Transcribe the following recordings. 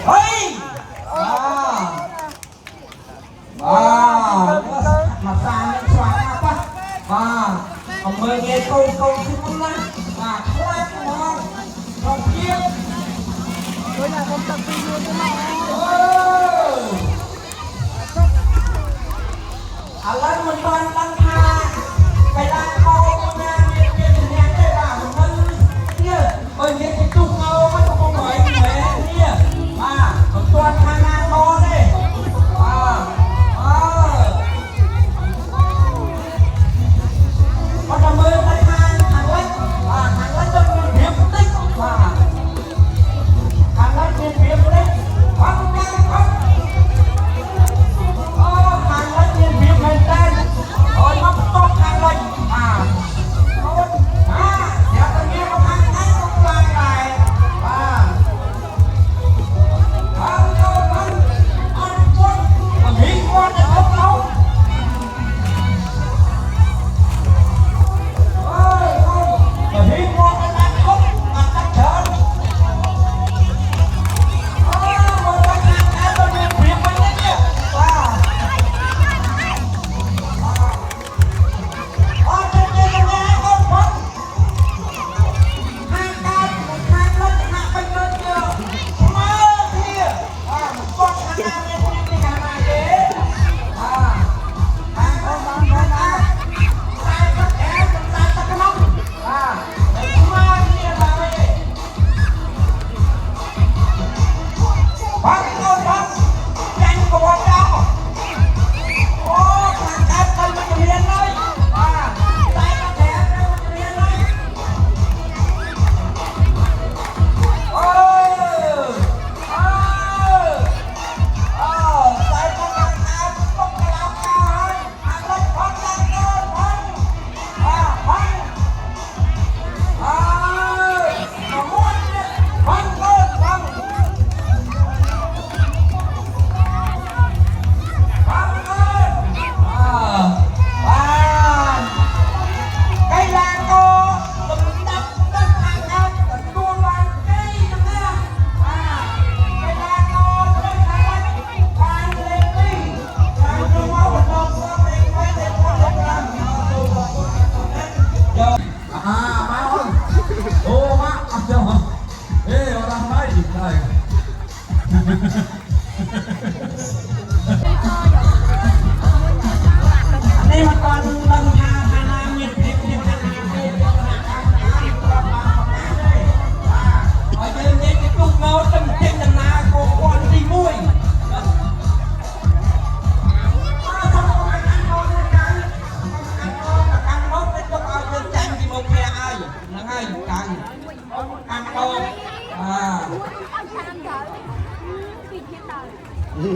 Hey! Massage xóa apa? Ông mời nghe câu xin lắm. Khoai ngon. Không biết. Tôi là không tập trung luôn mà. Alan mình toàn tăng tha. Cái là câu nha, nghe đây là mình kia. Bởi vì cái trung ngâu mới không phải mẹ kia. Mình toàn tha ngang to đây. Con đã mơ tay hàng lách cho người hiệp tích hàng lách trên hiệp tích không ngang không hàng lách trên hiệp hình tên rồi nó tốt hàng lách dạ tôi nghe một hàng lách không lại này không ăn quân mà nghĩ con thì không đâu.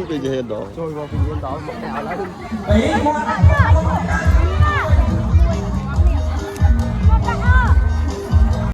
Bây giờ đó. Rồi vào bình yên đó, bóng đảo lên. Ý